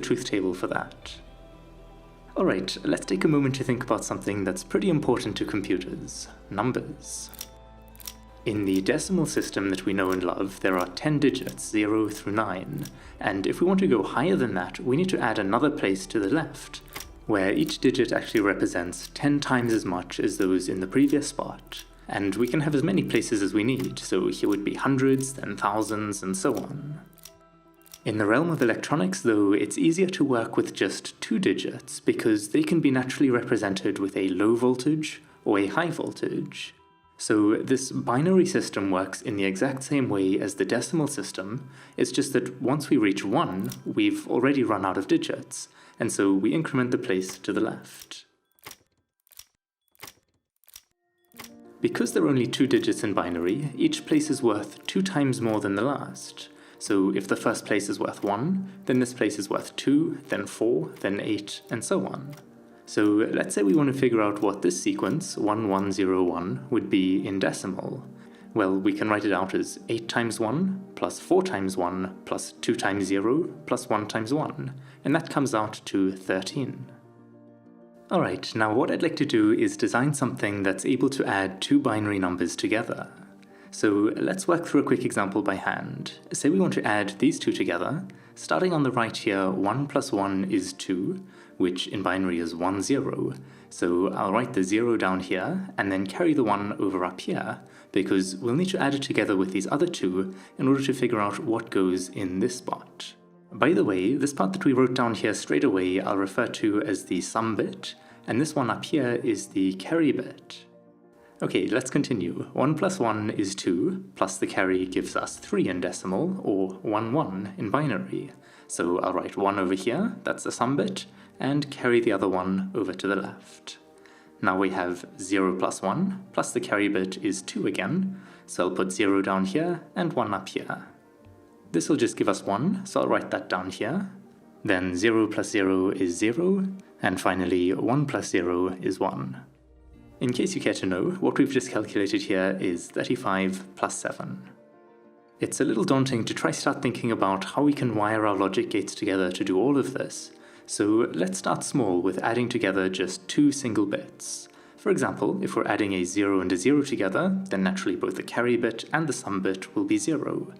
truth table for that. Alright, let's take a moment to think about something that's pretty important to computers: numbers. In the decimal system that we know and love, there are 10 digits, 0 through 9, and if we want to go higher than that, we need to add another place to the left, where each digit actually represents 10 times as much as those in the previous spot. And we can have as many places as we need, so here would be hundreds, then thousands, and so on. In the realm of electronics, though, it's easier to work with just 2 digits, because they can be naturally represented with a low voltage or a high voltage. So this binary system works in the exact same way as the decimal system. It's just that once we reach 1, we've already run out of digits, and so we increment the place to the left. Because there are only 2 digits in binary, each place is worth 2 times more than the last. So if the first place is worth 1, then this place is worth 2, then 4, then 8, and so on. So let's say we want to figure out what this sequence, 1101, would be in decimal. Well, we can write it out as 8 times 1, plus 4 times 1, plus 2 times 0, plus 1 times 1, and that comes out to 13. Alright, now what I'd like to do is design something that's able to add 2 binary numbers together. So let's work through a quick example by hand. Say we want to add these two together. Starting on the right here, 1 plus 1 is 2, which in binary is 1, 0. So I'll write the 0 down here, and then carry the 1 over up here, because we'll need to add it together with these other 2 in order to figure out what goes in this spot. By the way, this part that we wrote down here straight away I'll refer to as the sum bit, and this one up here is the carry bit. Okay, let's continue. 1 plus 1 is 2, plus the carry gives us 3 in decimal, or 1, 1 in binary. So I'll write 1 over here, that's the sum bit, and carry the other 1 over to the left. Now we have 0 plus 1, plus the carry bit is 2 again, so I'll put 0 down here and 1 up here. This will just give us 1, so I'll write that down here. Then 0 plus 0 is 0, and finally 1 plus 0 is 1. In case you care to know, what we've just calculated here is 35 plus 7. It's a little daunting to try start thinking about how we can wire our logic gates together to do all of this, so let's start small with adding together just 2 single bits. For example, if we're adding a 0 and a 0 together, then naturally both the carry bit and the sum bit will be 0.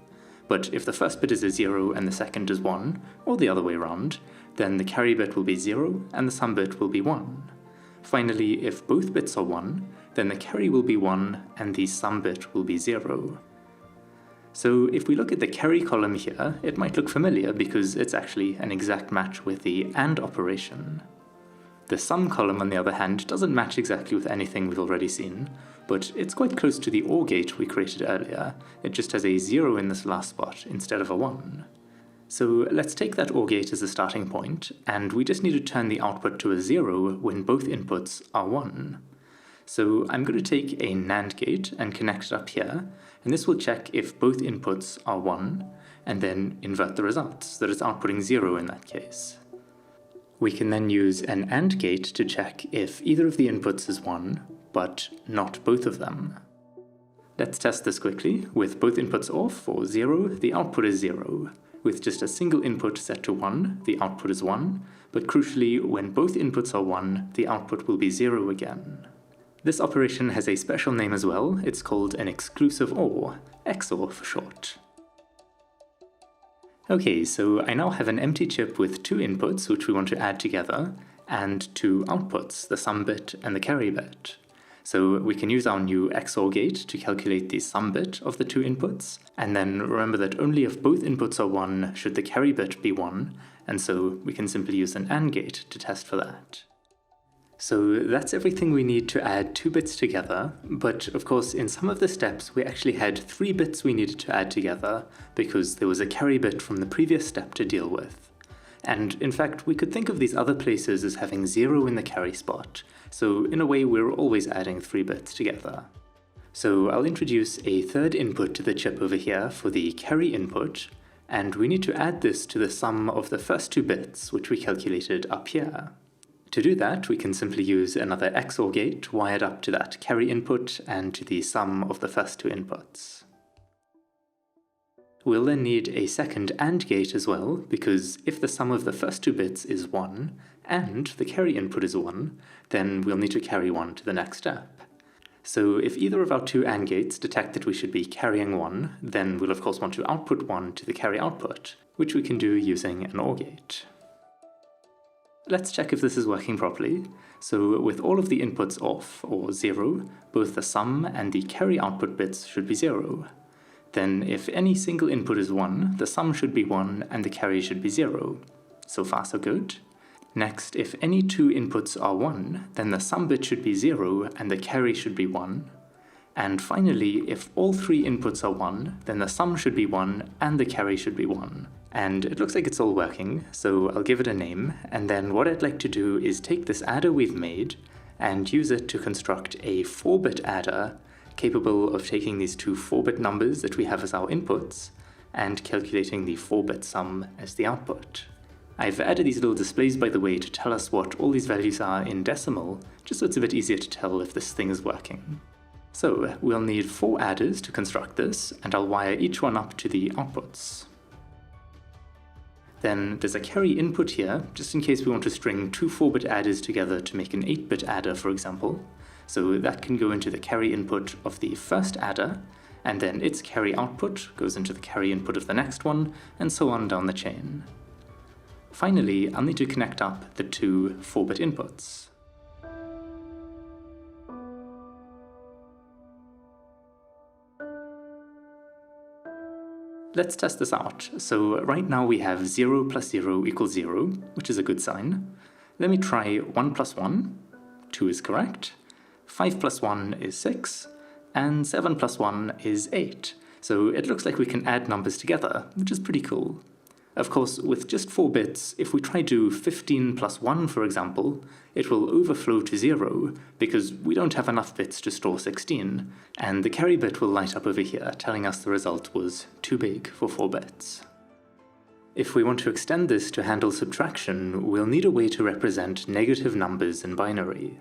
But if the first bit is a 0 and the second is 1, or the other way around, then the carry bit will be 0 and the sum bit will be 1. Finally, if both bits are 1, then the carry will be 1 and the sum bit will be 0. So if we look at the carry column here, it might look familiar because it's actually an exact match with the AND operation. The sum column, on the other hand, doesn't match exactly with anything we've already seen, but it's quite close to the OR gate we created earlier. It just has a 0 in this last spot instead of a 1. So let's take that OR gate as a starting point, and we just need to turn the output to a 0 when both inputs are 1. So I'm going to take a NAND gate and connect it up here, and this will check if both inputs are 1, and then invert the results, so that it's outputting 0 in that case. We can then use an AND gate to check if either of the inputs is 1, but not both of them. Let's test this quickly. With both inputs off, or 0, the output is 0. With just a single input set to 1, the output is 1, but crucially, when both inputs are 1, the output will be 0 again. This operation has a special name as well. It's called an exclusive OR, XOR for short. Okay, so I now have an empty chip with 2 inputs which we want to add together, and 2 outputs, the sum bit and the carry bit. So we can use our new XOR gate to calculate the sum bit of the 2 inputs, and then remember that only if both inputs are 1 should the carry bit be 1, and so we can simply use an AND gate to test for that. So that's everything we need to add 2 bits together, but of course in some of the steps we actually had 3 bits we needed to add together, because there was a carry bit from the previous step to deal with. And in fact, we could think of these other places as having 0 in the carry spot, so in a way we're always adding 3 bits together. So I'll introduce a third input to the chip over here for the carry input, and we need to add this to the sum of the first 2 bits, which we calculated up here. To do that, we can simply use another XOR gate wired up to that carry input and to the sum of the first 2 inputs. We'll then need a second AND gate as well, because if the sum of the first two bits is 1, and the carry input is 1, then we'll need to carry 1 to the next step. So if either of our two AND gates detect that we should be carrying 1, then we'll of course want to output 1 to the carry output, which we can do using an OR gate. Let's check if this is working properly. So with all of the inputs off, or 0, both the sum and the carry output bits should be 0. Then if any single input is 1, the sum should be 1 and the carry should be 0. So far so good. Next, if any two inputs are 1, then the sum bit should be 0 and the carry should be 1. And finally, if all three inputs are 1, then the sum should be 1 and the carry should be 1. And it looks like it's all working, so I'll give it a name, and then what I'd like to do is take this adder we've made and use it to construct a 4-bit adder capable of taking these two 4-bit numbers that we have as our inputs and calculating the 4-bit sum as the output. I've added these little displays, by the way, to tell us what all these values are in decimal, just so it's a bit easier to tell if this thing is working. So we'll need 4 adders to construct this, and I'll wire each one up to the outputs. Then there's a carry input here, just in case we want to string two 4-bit adders together to make an 8-bit adder, for example. So that can go into the carry input of the first adder, and then its carry output goes into the carry input of the next one, and so on down the chain. Finally, I'll need to connect up the two 4-bit inputs. Let's test this out. So right now we have 0 plus 0 equals 0, which is a good sign. Let me try 1 plus 1, 2 is correct. 5 plus 1 is 6, and 7 plus 1 is 8. So it looks like we can add numbers together, which is pretty cool. Of course, with just 4 bits, if we try to do 15 plus 1, for example, it will overflow to 0, because we don't have enough bits to store 16, and the carry bit will light up over here, telling us the result was too big for 4 bits. If we want to extend this to handle subtraction, we'll need a way to represent negative numbers in binary.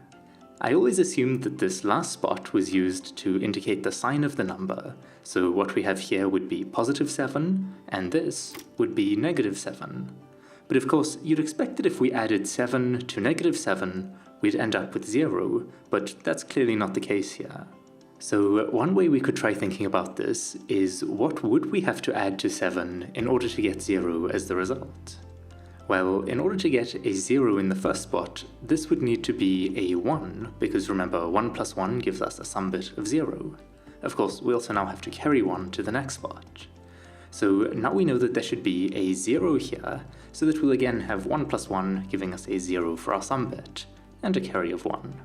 I always assumed that this last spot was used to indicate the sign of the number, so what we have here would be positive 7, and this would be negative 7. But of course, you'd expect that if we added 7 to negative 7, we'd end up with 0, but that's clearly not the case here. So one way we could try thinking about this is, what would we have to add to 7 in order to get 0 as the result? Well, in order to get a 0 in the first spot, this would need to be a 1, because remember, 1 plus 1 gives us a sum bit of 0. Of course, we also now have to carry 1 to the next spot. So now we know that there should be a 0 here, so that we'll again have 1 plus 1 giving us a 0 for our sum bit, and a carry of 1.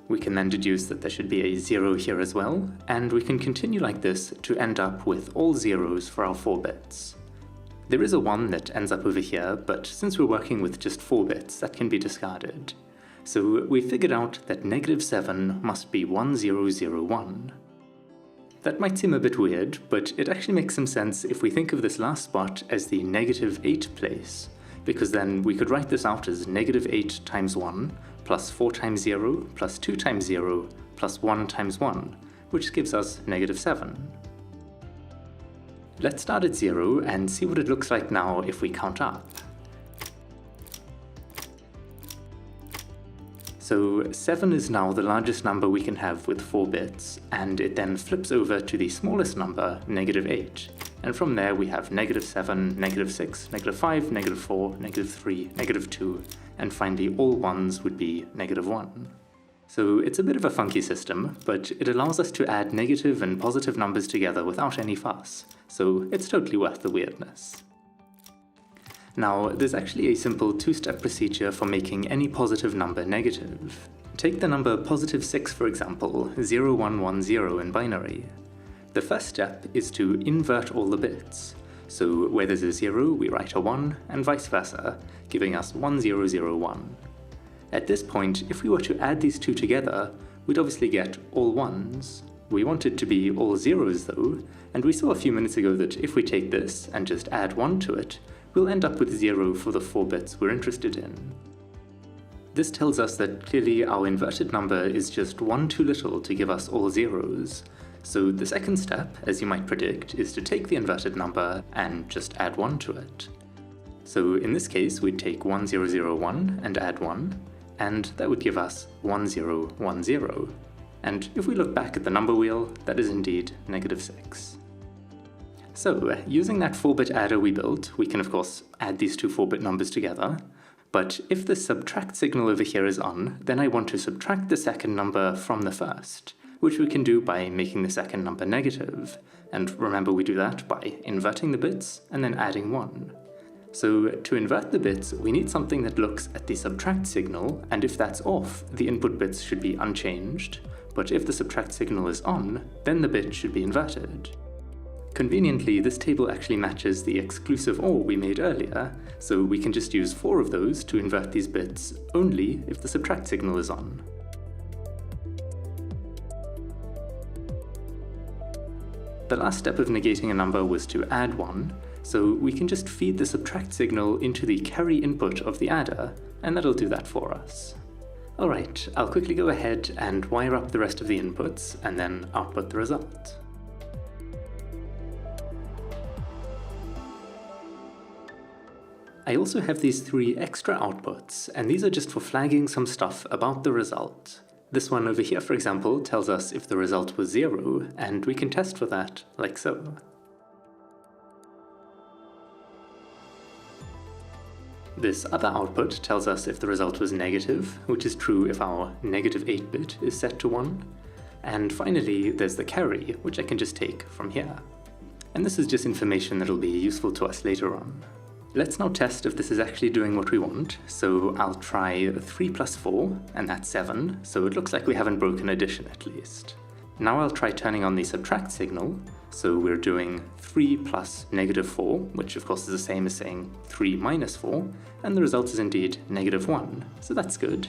We can then deduce that there should be a 0 here as well, and we can continue like this to end up with all zeros for our 4 bits. There is a 1 that ends up over here, but since we're working with just 4 bits, that can be discarded. So we figured out that negative 7 must be 1001. That might seem a bit weird, but it actually makes some sense if we think of this last spot as the negative 8 place, because then we could write this out as negative 8 times 1, plus 4 times 0, plus 2 times 0, plus 1 times 1, which gives us negative 7. Let's start at 0 and see what it looks like now if we count up. So 7 is now the largest number we can have with 4 bits, and it then flips over to the smallest number, negative 8. And from there we have negative 7, negative 6, negative 5, negative 4, negative 3, negative 2, and finally all ones would be negative 1. So it's a bit of a funky system, but it allows us to add negative and positive numbers together without any fuss, so it's totally worth the weirdness. Now, there's actually a simple 2-step procedure for making any positive number negative. Take the number positive 6 for example, 0110 in binary. The first step is to invert all the bits. So where there's a 0, we write a 1, and vice versa, giving us 1001. At this point, if we were to add these two together, we'd obviously get all 1s. We want it to be all 0s though, and we saw a few minutes ago that if we take this and just add 1 to it, we'll end up with 0 for the 4 bits we're interested in. This tells us that clearly our inverted number is just 1 too little to give us all 0s, So the second step, as you might predict, is to take the inverted number and just add 1 to it. So in this case, we'd take 1001 and add 1, and that would give us 1010. And if we look back at the number wheel, that is indeed -6. So, using that 4-bit adder we built, we can of course add these two 4-bit numbers together, but if the subtract signal over here is on, then I want to subtract the second number from the first, which we can do by making the second number negative, and remember we do that by inverting the bits and then adding 1. So to invert the bits, we need something that looks at the subtract signal, and if that's off, the input bits should be unchanged, but if the subtract signal is on, then the bit should be inverted. Conveniently, this table actually matches the exclusive OR we made earlier, so we can just use 4 of those to invert these bits only if the subtract signal is on. The last step of negating a number was to add 1, so we can just feed the subtract signal into the carry input of the adder, and that'll do that for us. Alright, I'll quickly go ahead and wire up the rest of the inputs, and then output the result. I also have these 3 extra outputs, and these are just for flagging some stuff about the result. This one over here, for example, tells us if the result was 0, and we can test for that, like so. This other output tells us if the result was negative, which is true if our negative 8-bit is set to 1. And finally, there's the carry, which I can just take from here. And this is just information that'll be useful to us later on. Let's now test if this is actually doing what we want, so I'll try 3 plus 4, and that's 7, so it looks like we haven't broken addition at least. Now I'll try turning on the subtract signal, so we're doing 3 plus -4, which of course is the same as saying 3 minus 4, and the result is indeed -1, so that's good.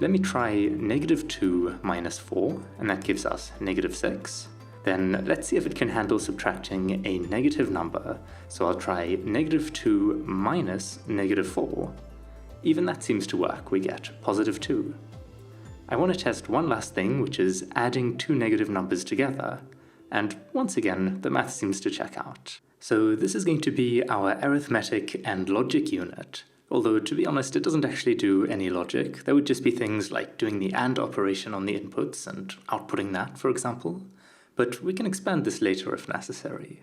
Let me try -2 minus 4, and that gives us -6. Then let's see if it can handle subtracting a negative number, so I'll try -2 minus -4. Even that seems to work, we get +2. I want to test one last thing, which is adding 2 negative numbers together, and once again the math seems to check out. So this is going to be our arithmetic and logic unit, although to be honest it doesn't actually do any logic. There would just be things like doing the AND operation on the inputs and outputting that, for example. But we can expand this later if necessary.